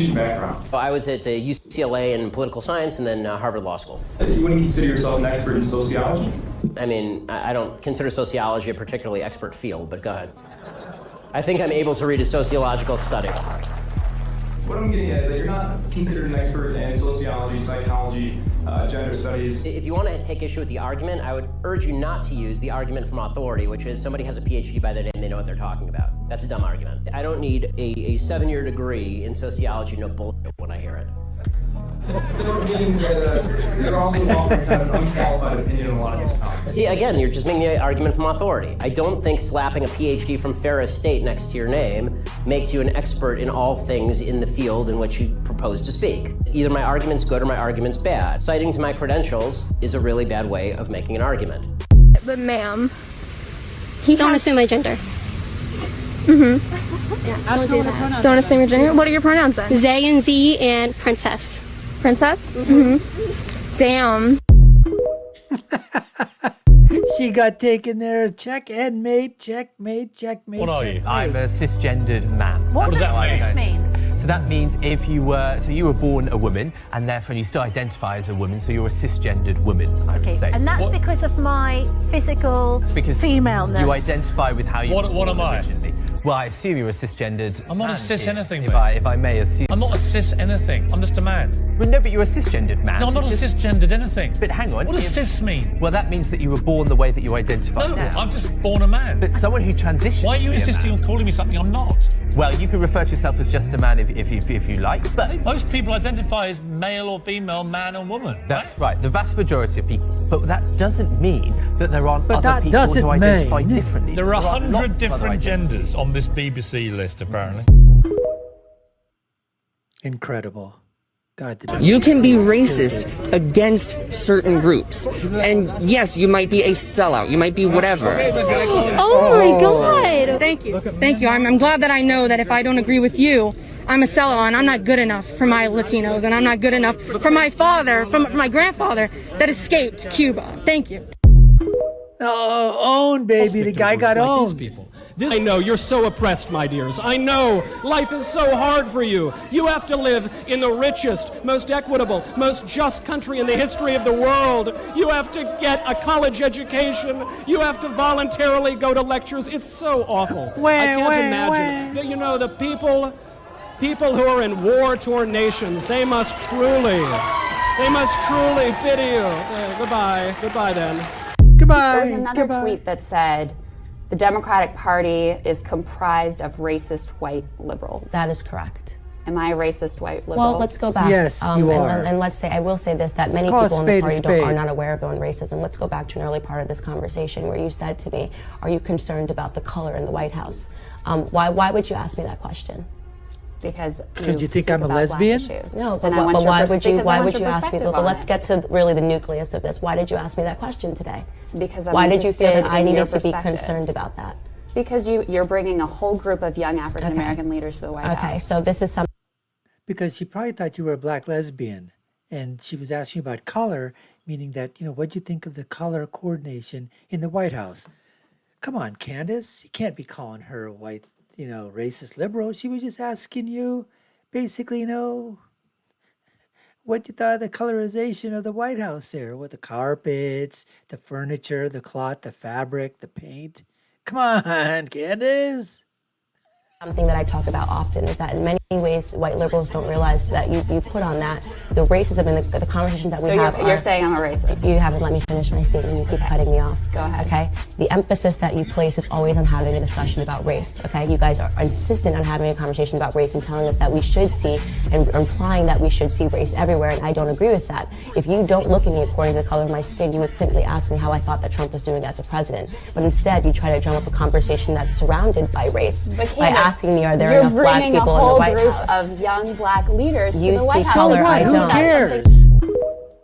background? I was at UCLA in political science and then Harvard Law School. You wouldn't consider yourself an expert in sociology? I mean, I don't consider sociology a particularly expert field, but go ahead. I think I'm able to read a sociological study. What I'm getting at is that you're not considered an expert in sociology, psychology, gender studies. If you want to take issue with the argument, I would urge you not to use the argument from authority, which is somebody has a PhD by their name, they know what they're talking about. That's a dumb argument. I don't need a 7-year degree in sociology, no bullshit when I hear it. You're also offering kind of an unqualified opinion on a lot of these topics. See, again, you're just making the argument from authority. I don't think slapping a PhD from Ferris State next to your name makes you an expert in all things in the field in which you propose to speak. Either my argument's good or my argument's bad. Citing to my credentials is a really bad way of making an argument. But ma'am, Don't assume my gender. Yeah, don't do that. Don't assume your gender. What are your pronouns then? They and Z and princess. Princess? Damn. She got taken there. Checkmate, checkmate, checkmate. What are you? I'm a cisgendered man. What does that cis mean? So that means if you were born a woman, and therefore you still identify as a woman, so you're a cisgendered woman, I would say. And that's because of my physical femaleness. You identify with how you What am I? originally. Well, I assume you're a cisgendered I'm not a man, cis anything, if mate. I may assume. I'm not a cis anything. I'm just a man. Well, no, but you're a cisgendered man. No, I'm not a cisgendered anything. But hang on. What does cis mean? Well, that means that you were born the way that you identify No, now. I'm just born a man. But someone who transitions. Why are you to be a insisting man. on calling me something I'm not? Well, you can refer to yourself as just a man if you like, but Most people identify as male or female, man or woman. that's right. The vast majority of people. But that doesn't mean that there aren't But other that people doesn't who identify mean- differently. There are lots 100 of other different identities. genders on this BBC list, apparently. Incredible. God, the You can be BBC is racist stupid. against certain groups. And yes, you might be a sellout. You might be whatever. Oh my god! Thank you. Thank you. I'm glad that I know that if I don't agree with you, I'm a sellout and I'm not good enough for my Latinos and I'm not good enough for my father, for my grandfather that escaped Cuba. Thank you. Oh, owned, baby. The guy got owned. I know you're so oppressed, my dears. I know life is so hard for you. You have to live in the richest, most equitable, most just country in the history of the world. You have to get a college education. You have to voluntarily go to lectures. It's so awful. I can't imagine. That, you know, the people who are in war-torn nations, they must truly pity you. Goodbye then. Goodbye. There was another tweet that said, the Democratic Party is comprised of racist white liberals. That is correct. Am I a racist white liberal? Well, let's go back. Yes, you are. And let's say, I will say this, that many call a people in the spade a party spade. are not aware of their own racism. Let's go back to an early part of this conversation where you said to me, are you concerned about the color in the White House? Why would you ask me that question? Because you think I'm a lesbian? No, but And I want your why would because I you? Why want would your you ask me? perspective But on let's it. get to really the nucleus of this. Why did you ask me that question today? Because I'm Why did you feel that interested I in your needed to be perspective. concerned about that? Because you're bringing a whole group of young African American leaders to the White House. Okay, so this is something. Because she probably thought you were a black lesbian. And she was asking you about color, meaning that, what'd you think of the color coordination in the White House? Come on, Candace. You can't be calling her a white, racist liberal. She was just asking you, basically, what you thought of the colorization of the White House there, with the carpets, the furniture, the cloth, the fabric, the paint. Come on, Candace. Something that I talk about often is that in many ways, white liberals don't realize that you put on that the racism and the conversations that we have. So you're saying I'm a racist? You haven't let me finish my statement. You keep cutting me off. Go ahead. Okay. The emphasis that you place is always on having a discussion about race. Okay. You guys are insistent on having a conversation about race and telling us that we should see and implying that we should see race everywhere, and I don't agree with that. If you don't look at me according to the color of my skin, you would simply ask me how I thought that Trump was doing as a president. But instead, you try to drum up a conversation that's surrounded by race by asking me, are there enough black people in the White House? You're bringing a whole group of young black leaders to the White House. Color, I Who don't. cares?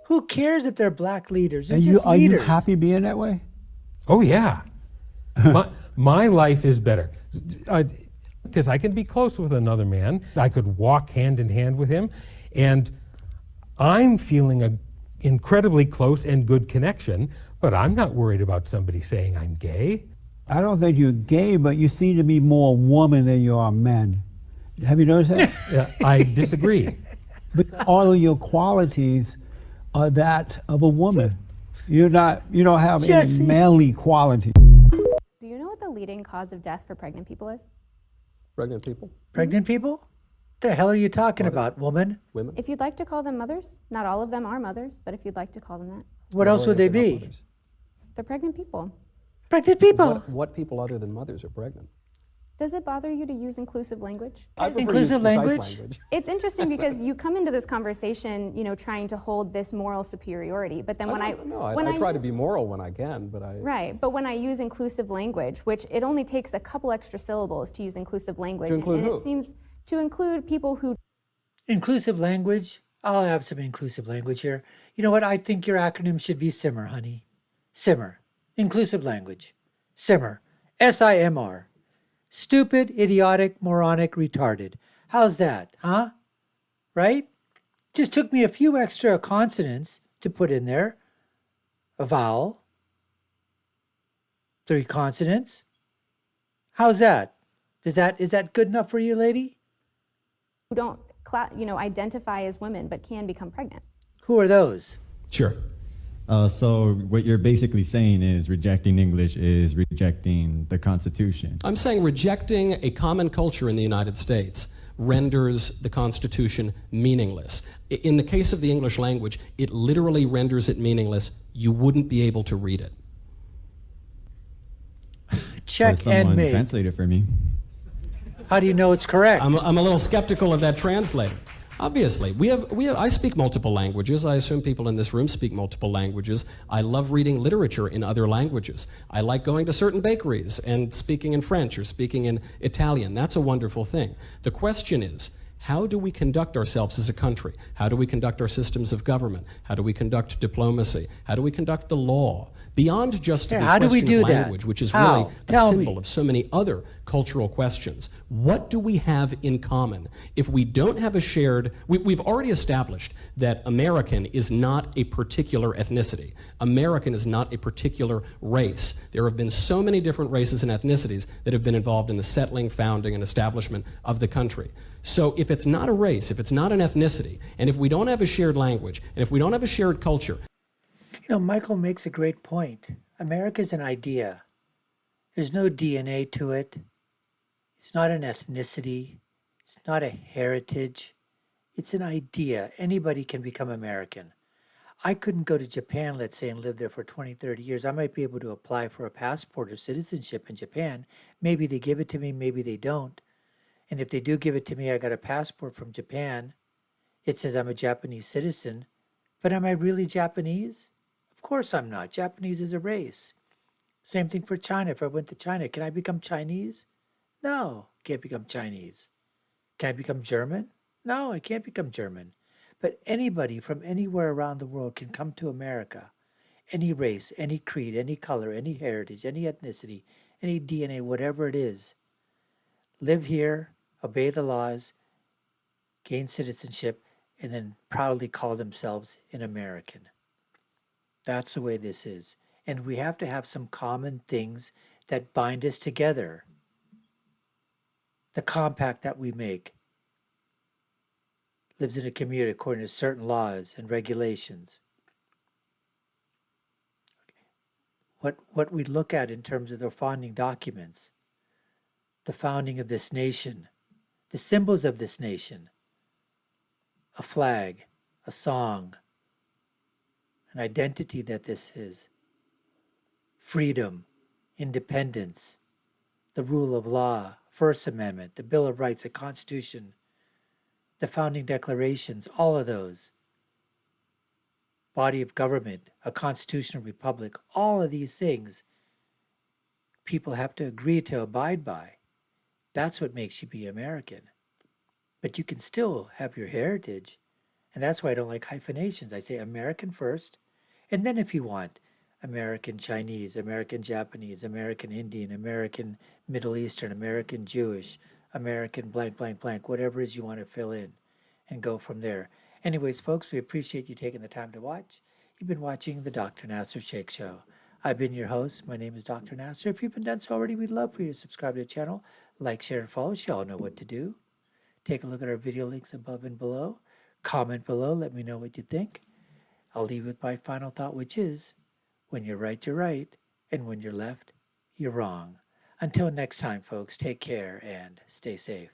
Who cares if they're black leaders? They're just Are you leaders. happy being that way? Oh, yeah. my life is better. Because I can be close with another man. I could walk hand in hand with him. And I'm feeling an incredibly close and good connection, but I'm not worried about somebody saying I'm gay. I don't think you're gay, but you seem to be more woman than you are man. Have you noticed that? Yeah, I disagree. But all of your qualities are that of a woman. You don't have any manly quality. Do you know what the leading cause of death for pregnant people is? Pregnant people? Pregnant people? The hell are you talking about, woman? Women? If you'd like to call them mothers, not all of them are mothers, but if you'd like to call them that. What else would they be? They're pregnant people. Pregnant people. What people other than mothers are pregnant? Does it bother you to use inclusive language? I prefer Inclusive to use precise language? It's interesting because you come into this conversation, trying to hold this moral superiority, but then I try to be moral when I can, but I... Right, but when I use inclusive language, which it only takes a couple extra syllables to use inclusive language. To include and who? It seems to include people who... Inclusive language? I'll have some inclusive language here. You know what? I think your acronym should be SIMMER, honey. SIMMER. Inclusive language. SIMMER. SIMR. Stupid, idiotic, moronic, retarded. How's that, huh? Right? Just took me a few extra consonants to put in there. A vowel. 3 consonants. How's that? Is that good enough for you, lady? who don't identify as women but can become pregnant. Who are those? Sure. So what you're basically saying is rejecting English is rejecting the Constitution. I'm saying rejecting a common culture in the United States renders the Constitution meaningless. In the case of the English language, it literally renders it meaningless. You wouldn't be able to read it. Check someone and made. translate it for me. How do you know it's correct? I'm a little skeptical of that translator. Obviously, I speak multiple languages. I assume people in this room speak multiple languages. I love reading literature in other languages. I like going to certain bakeries and speaking in French or speaking in Italian. That's a wonderful thing. The question is, how do we conduct ourselves as a country? How do we conduct our systems of government? How do we conduct diplomacy? How do we conduct the law? Beyond just the question of language, which is really a symbol of so many other cultural questions. What do we have in common? If we don't have a shared, we've already established that American is not a particular ethnicity. American is not a particular race. There have been so many different races and ethnicities that have been involved in the settling, founding, and establishment of the country. So if it's not a race, if it's not an ethnicity, and if we don't have a shared language, and if we don't have a shared culture, You know, Michael makes a great point. America's an idea. There's no DNA to it. It's not an ethnicity. It's not a heritage. It's an idea. Anybody can become American. I couldn't go to Japan, let's say, and live there for 20, 30 years. I might be able to apply for a passport or citizenship in Japan. Maybe they give it to me, maybe they don't. And if they do give it to me, I got a passport from Japan. It says I'm a Japanese citizen. But am I really Japanese? Of course I'm not. Japanese is a race. Same thing for China. If I went to China, can I become Chinese? No, can't become Chinese. Can I become German? No, I can't become German. But anybody from anywhere around the world can come to America. Any race, any creed, any color, any heritage, any ethnicity, any DNA, whatever it is. Live here, obey the laws, gain citizenship, and then proudly call themselves an American. That's the way this is. And we have to have some common things that bind us together. The compact that we make lives in a community according to certain laws and regulations. What we look at in terms of the founding documents, the founding of this nation, the symbols of this nation, a flag, a song, an identity that this is, freedom, independence, the rule of law, First Amendment, the Bill of Rights, the Constitution, the founding declarations, all of those, body of government, a constitutional republic, all of these things people have to agree to abide by. That's what makes you be American. But you can still have your heritage. And that's why I don't like hyphenations. I say American first, and then if you want, American Chinese, American Japanese, American Indian, American Middle Eastern, American Jewish, American blank, blank, blank, whatever it is you want to fill in, and go from there. Anyways, folks, we appreciate you taking the time to watch. You've been watching the Dr. Nasir Shaikh Show. I've been your host. My name is Dr. Nasir. If you've been done so already, we'd love for you to subscribe to the channel, like, share, and follow. You all know what to do. Take a look at our video links above and below. Comment below, let me know what you think. I'll leave with my final thought, which is, when you're right, and when you're left, you're wrong. Until next time, folks, take care and stay safe.